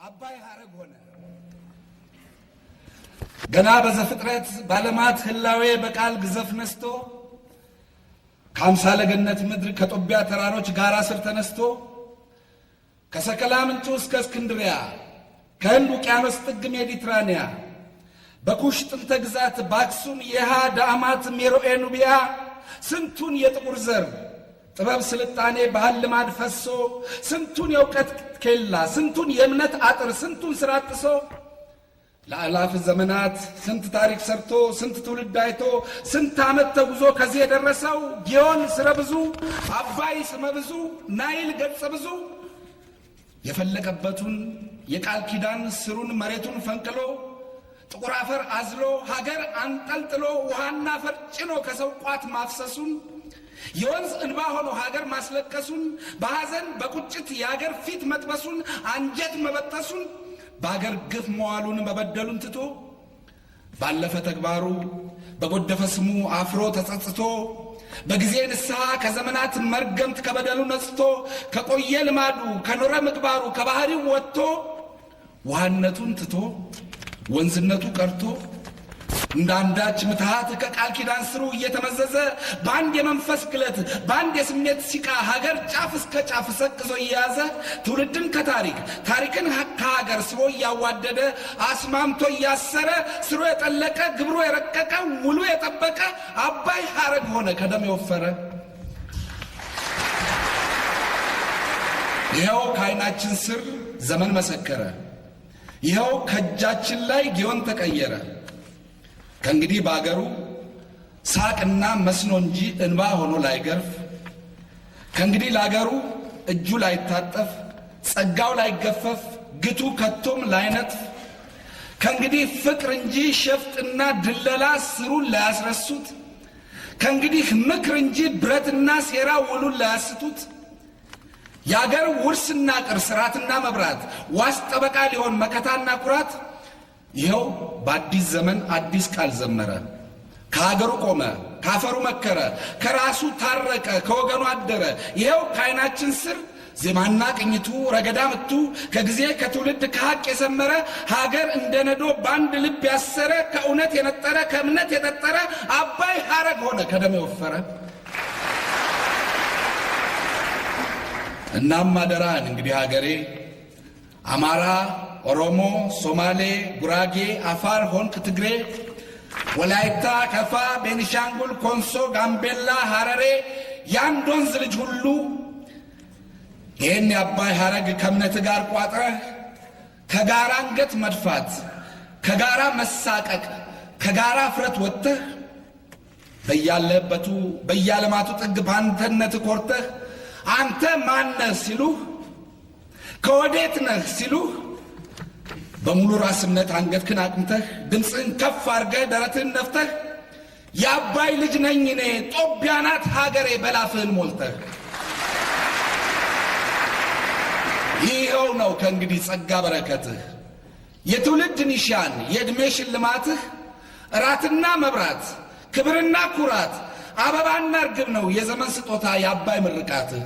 አባይ ሐረግ ሆነ። ገና በዘፍጥረት ባለማት ህላዌ በቃል ግዘፍ ነስቶ ከአምሳለ ገነት ምድር ከጦቢያ ተራሮች ጋራ ስር ተነስቶ ከሰከላ ምንጩ እስከ እስክንድሪያ ከህንድ ውቅያኖስ ጥግ ሜዲትራንያ በኩሽ ጥንተ ግዛት በአክሱም የሃ ዳአማት ሜሮኤ ኑቢያ ስንቱን የጥቁር ዘር ጥበብ ስልጣኔ ባህል ልማድ ፈሶ ስንቱን የእውቀት ኬላ ስንቱን የእምነት አጥር ስንቱን ስራ ጥሶ ለአላፍ ዘመናት ስንት ታሪክ ሰርቶ ስንት ትውልድ አይቶ ስንት ዓመት ተጉዞ ከዚህ የደረሰው ጊዮን ስረ ብዙ አባይ ስመ ብዙ ናይል ገጸ ብዙ የፈለቀበቱን የቃል ኪዳን ስሩን መሬቱን ፈንቅሎ ጥቁር አፈር አዝሎ ሀገር አንጠልጥሎ ውሃና አፈር ጭኖ ከሰው ቋት ማፍሰሱን የወንዝ እንባ ሆኖ ሀገር ማስለቀሱን በሐዘን በቁጭት የሀገር ፊት መጥበሱን አንጀት መበጠሱን በሀገር ግፍ መዋሉን መበደሉን ትቶ ባለፈ ተግባሩ በጎደፈ ስሙ አፍሮ ተጸጽቶ በጊዜ ንስሐ ከዘመናት መርገምት ከበደሉ ነጽቶ ከቆየ ልማዱ ከኖረ ምግባሩ ከባህሪው ወጥቶ ውሃነቱን ትቶ ወንዝነቱ ቀርቶ እንዳንዳች ምትሃት ከቃል ኪዳን ስሩ እየተመዘዘ በአንድ የመንፈስ ግለት በአንድ የስሜት ሲቃ ሀገር ጫፍ እስከ ጫፍ ሰቅዞ እየያዘ ትውልድን ከታሪክ ታሪክን ከሀገር ስቦ እያዋደደ አስማምቶ እያሰረ ስሩ የጠለቀ ግብሩ የረቀቀ ውሉ የጠበቀ አባይ ሐረግ ሆነ ከደም የወፈረ። ይኸው ከዓይናችን ስር ዘመን መሰከረ። ይኸው ከእጃችን ላይ ጊዮን ተቀየረ። ከእንግዲህ በአገሩ ሳቅና መስኖ እንጂ እንባ ሆኖ ላይገርፍ ከእንግዲህ ለአገሩ እጁ ላይታጠፍ ጸጋው ላይገፈፍ ግቱ ከቶም ላይነጥፍ ከእንግዲህ ፍቅር እንጂ ሸፍጥና ድለላ ስሩን ላያስረሱት ከእንግዲህ ምክር እንጂ ብረትና ሴራ ውሉን ላያስቱት የአገር ውርስና ቅርስ ሥርዓትና መብራት ዋስ ጠበቃ ሊሆን መከታና ኩራት ይኸው በአዲስ ዘመን አዲስ ቃል ዘመረ። ከሀገሩ ቆመ ካፈሩ መከረ ከራሱ ታረቀ ከወገኑ አደረ። ይኸው ከዓይናችን ስር ዜማና ቅኝቱ ረገዳ ምቱ ከጊዜ ከትውልድ ከሐቅ የሰመረ ሀገር እንደ ነዶ በአንድ ልብ ያሰረ ከእውነት የነጠረ ከእምነት የጠጠረ አባይ ሐረግ ሆነ ከደም የወፈረ። እናም አደራህን እንግዲህ ሀገሬ አማራ ኦሮሞ ሶማሌ ጉራጌ አፋር ሆንክ ትግሬ ወላይታ ከፋ ቤኒሻንጉል ኮንሶ ጋምቤላ ሐረሬ የአንድ ወንዝ ልጅ ሁሉ ይህን የአባይ ሐረግ ከእምነት ጋር ቋጥረህ ከጋራ አንገት መድፋት ከጋራ መሳቀቅ ከጋራ ፍረት ወጥተህ በያለበቱ በያለማቱ ጥግ ባንተነት ኮርተህ አንተ ማነህ ሲሉህ ከወዴት ነህ ሲሉህ በሙሉ ራስነት አንገትህን አቅንተህ ድምፅህን ከፍ አድርገህ ደረትህን ነፍተህ የአባይ ልጅ ነኝ እኔ ጦቢያ ናት ሀገሬ በላፍህን ሞልተህ ይኸው ነው ከእንግዲህ ጸጋ በረከትህ የትውልድ ኒሻን የዕድሜ ሽልማትህ እራትና መብራት ክብርና ኩራት አበባና እርግብ ነው የዘመን ስጦታ የአባይ ምርቃትህ።